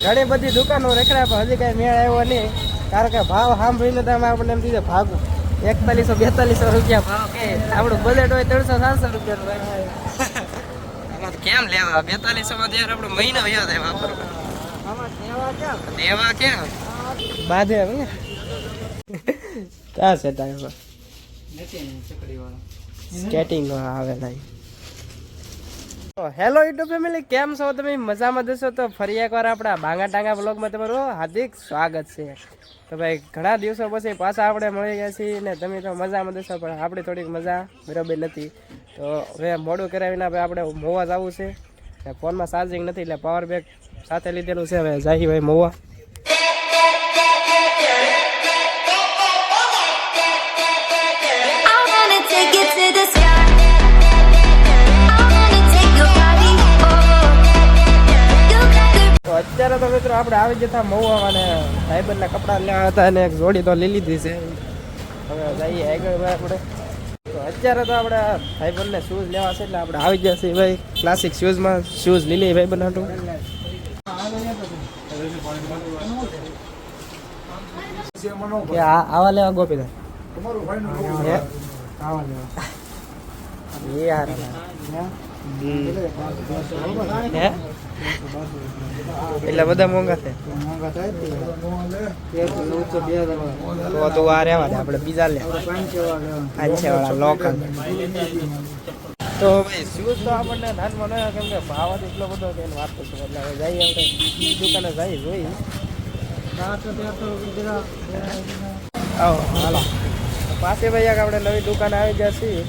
ઘણી બધી દુકાનો રખડ્યા પણ હજી કઈ મેળ આવ્યો નહીં, કારણ કે ભાવ સાંભળીને તમે આપણને એમ કીધું ભાગું 4100-4200 રૂપિયા ભાવ કે આપણું બજેટ હોય 300-400 રૂપિયાનું. કેમ લેવા 4200 માં ત્યારે આપણો મહિનો વયો થાય વાપરવા. દેવા ક્યાં બાધે હવે ક્યાં છે ટાઈમ સ્કેટિંગ આવેલા. હેલો યુટ્યુબ ફેમિલી, કેમ છો તમે? મજામાં જશો તો ફરી એકવાર આપણા બાંગા ટાંગા બ્લોગમાં તમારું હાર્દિક સ્વાગત છે. તો ભાઈ ઘણા દિવસો પછી પાછા આપણે મળી ગયા છીએ ને તમે તો મજામાં જશો, પણ આપણી થોડીક મજા બરાબર નથી. તો હવે મોડું કરાવીને આપણે મોવા જવું છે. ફોનમાં ચાર્જિંગ નથી એટલે પાવર બેંક સાથે લીધેલું છે. હવે જઈએ ભાઈ મોવા. અત્યારે તો મિત્રો આપણે આવી જતા મહુવા અને ભાઈબંધના કપડા લેવા હતા અને એક જોડી તો લઈ લીધી છે. હવે જઈએ આગળ આપણે. તો અત્યારે તો આપણે ભાઈબંધને શૂઝ લેવા છે એટલે આપણે આવી ગયા છીએ ભાઈ ક્લાસિક શૂઝમાં. શૂઝ લઈ લઈએ ભાઈબંધ હાટું. કે આવા લેવા ગોપી યાર એટલે બધા મોંઘા છે તો આ રહેવા દે, આપણે બીજા લે 500 વાળા લોકલ. તો ભાઈ શૂઝ તો આપણને નાનમાં ન કેમ કે ભાવ જ એટલો બધો કે વાત કરશું એટલે હવે જઈએ આપણે દુકાને જઈએ જોઈ. આવો હાલો પાસે ભાઈ આપણે નવી દુકાને આવી ગયા છીએ.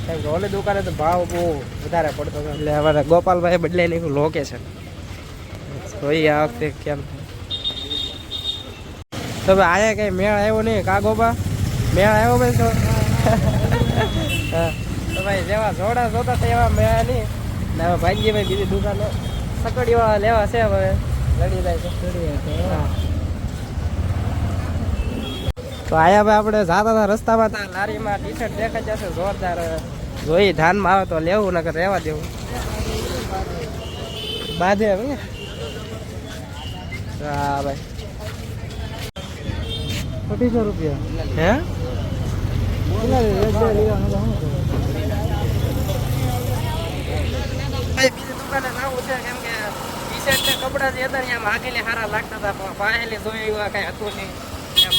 કેમ કે ઓલી દુકાને તો ભાવ બહુ વધારે પડતો હતો એટલે અમારે ગોપાલભાઈ બદલાઈ નાખ્યું લોકેશન. જોઈએ આ વખતે કેમ તો ભાઈ આયા કઈ મેળ આવ્યો નહીં કા ગોપા? મેળ આવ્યો ભાઈ તો તો ભાઈ જેવા જોડા જોતા હતા એવા મેળા નહીં ને. હવે ભાઈજીભાઈ બીજી દુકાને સકડીવાળા લેવા છે. હવે લડી જાય છે. તો આયા ભાઈ આપણે જતા હતા રસ્તામાં હતા લારીમાં ટી શર્ટ દેખાઈ જશે જોરદાર. જોઈ ધાનમાં આવે તો લેવું, નકર રહેવા દેવું. બાંધે હવે હા ભાઈ 2500 રૂપિયા હે બીજી દુકાને જવું છે કેમ કે ટી શર્ટ ને કપડા જે હતા ને આમ આગેલી સારા લાગતા હતા પણ પાયેલી જોઈ એવા કઈ હતું નહીં.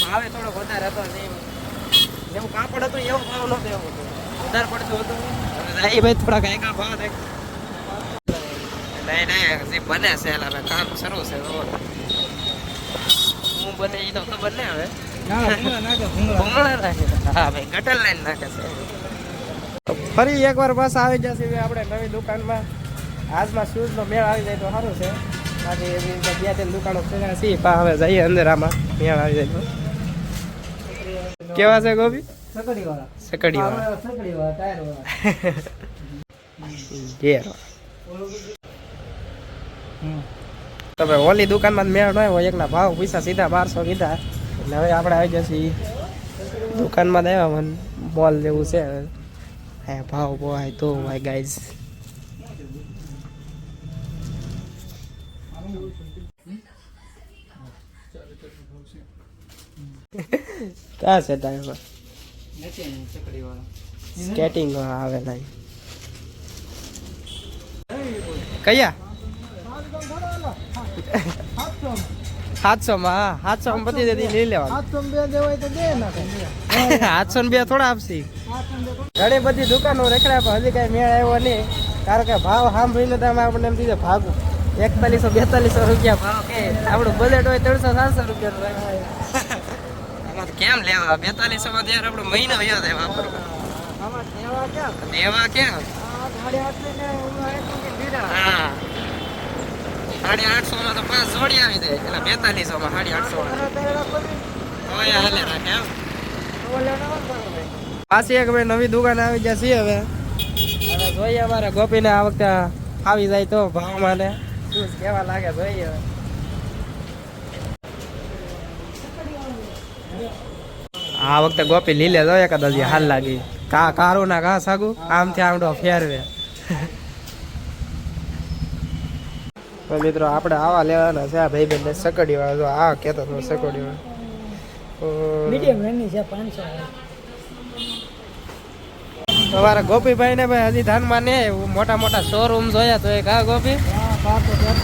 ભાવે થોડો વધારે હતો જેવું કાપડ હતું એવું ભાવ નતો, એવું વધારે પડતું હતું. ભાઈ થોડાક આગળ ભાવ નહીં હજી બને છે એટલે કામ શરૂ છે. હું બને એ તો ખબર નહીં હવે. ભૂંગળા નાખે હા ભાઈ ગટર લાઈન નાખે છે. ફરી એકવાર બસ આવી જશે આપણે નવી દુકાનમાં. આજમાં શૂઝનો મેળ આવી જાય તો સારું છે. બાકી એવી રીતે 2-3 દુકાનો ખોલ્યા છીએ પણ હવે જઈએ અંદર. આમાં મેળ આવી જાય તો કેવા છે ગોપી? સકડીવાળા તો ભાઈ ઓલી દુકાનમાં મેળ ન હોય. એકના ભાવ પૈસા સીધા 1200 કીધા એટલે હવે આપણે આવી જશે દુકાનમાં આવ્યા. મોલ જેવું છે હા, ભાવ બોય તો માય ગાઈઝ. ક્યાં છે ટાઈમ સ્કેટિંગ આવેલા કયા 700 માં 700 માં પતી જતી લઈ લેવા. 702 થોડા આપશે. ઘણી બધી દુકાનો રખડ્યા પણ હજી કઈ મેળ આવ્યો નહીં, કારણ કે ભાવ સાંભળીને તમે આપણને એમ કીધું ભાગું 4100-4200 રૂપિયા ભાવ કે આપણું બજેટ હોય 300-400 રૂપિયાનું. કેમ લેવા 4200 માં ત્યારે આપણો મહિનો વયો થાય વાપરવા. દેવા ક્યાં હા 850 માં તો 5 જોડી આવી જાય એટલે 4200 માં 850 હાલે રાખે એમ. પાછી એક ભાઈ નવી દુકાન આવી જશે હવે. જોઈએ અમારે ગોપીને આ વખતે આવી જાય તો ભાવમાં ને શું કેવા લાગે જોઈએ હવે. આ વખતે ગોપી લીલે જોઈએ કદાચ હાલ લાગી કારું ના ઘા સાગું આમથી આમડો ફેરવે. મિત્રો આપણે આવા લેવાના છે આ ભાઈ બેન સકડી વાળા. જો આ કહેતો હતો સકડી વાળા મીડિયમ રેન્જની છે 500. તમારા ગોપીભાઈ ને ભાઈ હજી ધાનમાં ને મોટા મોટા શોરૂમ જોયા તો એક આ ગોપી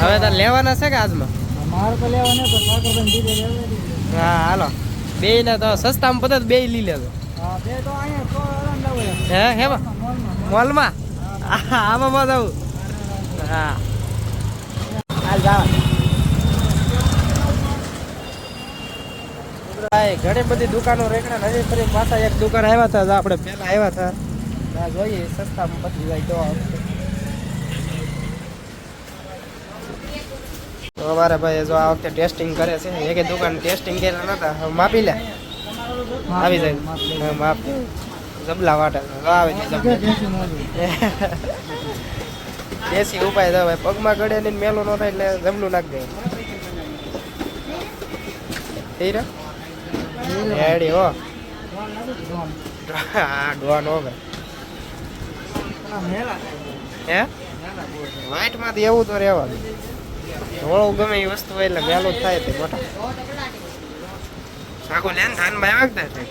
હવે તો લેવાના છે કે આજમાં મારે તો લેવા ને તો સાગરબેન દીધે લેવા. હા હાલો બે ને તો સસ્તામાં પતા બે લઈ લેજો. હા બે તો અહીંયા 100 લાવે. હે હેમાં મોલમાં આમાં માં જવું. હા હાલ જા ભાઈ. ઘણી બધી દુકાનો રેકડા હજી ફરી પાછા એક દુકાન આવ્યા હતા આપણે પહેલા આવ્યા હતા. જોઈએ સસ્તામાં પતી જાય તો અમારે ભાઈ જો આ વખતે ટેસ્ટિંગ કરે છે. એક દુકાન ટેસ્ટિંગ કર્યા નતા માપી લે આવી જાય માપ જબલા વાટે આવે દેશી ઉપાય તો ભાઈ પગમાં ગળે ને મેલું ન થાય એટલે જબલું નાખ દે રેડી હો. હા ડોન હો ભાઈ. હે વાઈટ માંથી એવું તો રહેવાનું. ધોળું ગમે એ વસ્તુ હોય એટલે મેલું જ થાય તે મોટા. સાકો લે ને ધાનમાં આવ્યા કે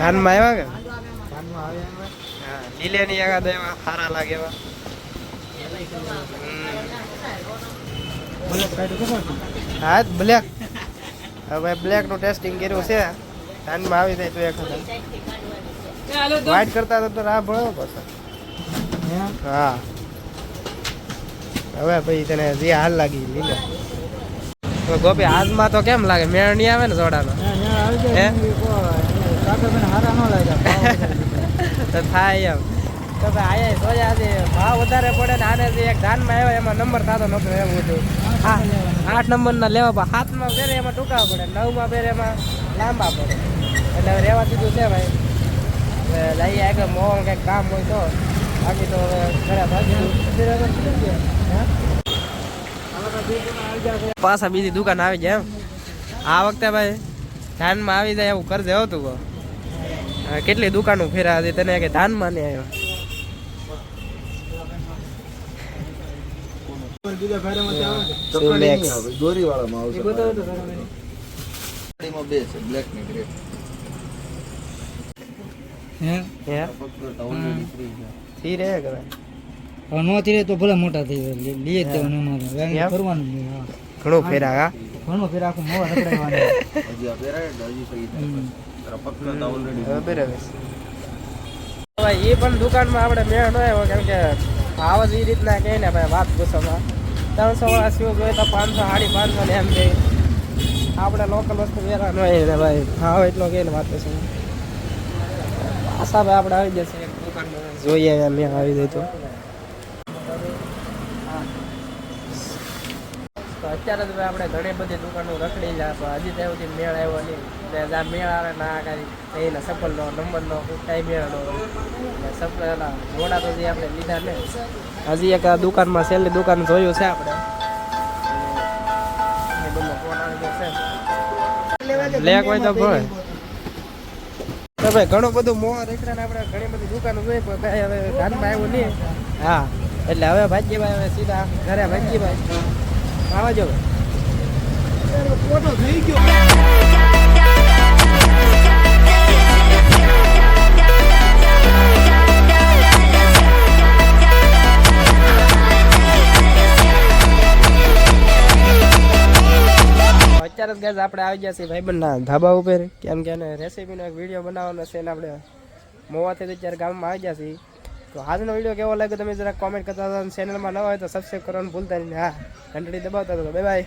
ધાનમાં આવ્યા કે હા લીલે ની આગળ એવા સારા લાગે એવા. હા બ્લેક. હવે બ્લેક નું ટેસ્ટિંગ કર્યું છે. ધાનમાં આવી જાય તો એક વાઈટ કરતા તો રાહ ભળો પછી. હા હવે ભાઈ તને જે હાલ લાગી લીલે ગોપી હાથમાં તો કેમ લાગે મેળ નહીં આવે ને જોડાનો તો થાય એમ તો ભાઈ આયા જોયા છે ભાવ વધારે પડે ને આને જે એક ધાનમાં આવ્યો એમાં નંબર થતો નતો એવું હતું. 8 નંબરના લેવા 7માં પહેરે એમાં ટૂંકા પડે 9માં પહેરે એમાં લાંબા પડે એટલે હવે રહેવા દીધું છે ભાઈ. લઈએ આગળ મોં કંઈક કામ હોય તો બાકી તો હવે પાછા બીજી દુકાન આવી જાય એમ. આ વખતે ભાઈ ધાનમાં આવી જાય એવું કરજે હતું કહો. કેટલી દુકાનો ફેરા હતી તને કે ધાનમાં નહીં આવ્યો. નો తీરે તો ભલે મોટા થઈ જાય લીએ જ દેવાનું એમાં કરવાનું ઘણું ફેરા હા ઘણો ફેર આખું મોવા રખડાવવાનું ભાઈ. એ પણ દુકાનમાં આપણે મેળ ન આવ્યો કેમ કે ભાવ જ એ રીતના કહે ને ભાઈ વાત પૂછવામાં 300 વાળા શૂઝ હોય તો 500 550 ને એમ કહે. આપણે લોકલ વસ્તુ વેરા ન હોય ને ભાઈ ભાવ એટલો કહે ને વાત પૂછવામાં પાછા ભાઈ આપણે આવી જશે એક દુકાનમાં જોઈએ મેં આવી જાય તો. અત્યારે જ આપણે ઘણી બધી દુકાનો રખડી જાય પણ હજી ત્યાં સુધી મેળ આવ્યો નહીં. ને જ્યાં મેળ આવે ના કાંઈ એના સફલનો નંબરનો કાંઈ મેળ ન હોય. સફલ એના ઘોડા તો જે આપણે લીધા ને હજી એક આ દુકાનમાં છેલ્લી દુકાન જોયું છે આપણે બ્લેક હોય તો ભલે તો ભાઈ ઘણું બધું મોવા રેકડાને આપણે ઘણી બધી દુકાનો જોઈ પણ કાંઈ હવે ધ્યાનમાં આવ્યું નહીં. હા એટલે હવે ભાગ્યભાઈ હવે સીધા ઘરે ભાગ્યભાઈ આવા જો ફોટો થઈ ગયો. અત્યારે જ ગાઈસ આપણે આવી ગયા છીએ ભાઈબંધના ધાબા ઉપર કેમ કે એને રેસીપીનો એક વિડીયો બનાવવાનો છે ને આપણે મોવાથી અત્યારે ગામમાં આવી ગયા છીએ. તો આજનો વિડીયો કેવો લાગ્યો તમે જરા કોમેન્ટ કરતા હતા. ચેનલમાં નવા હોય તો સબસ્ક્રાઈબ કરવાનું ભૂલતા નહીં. હા ઘંટડી દબાવતા હતો. Bye bye.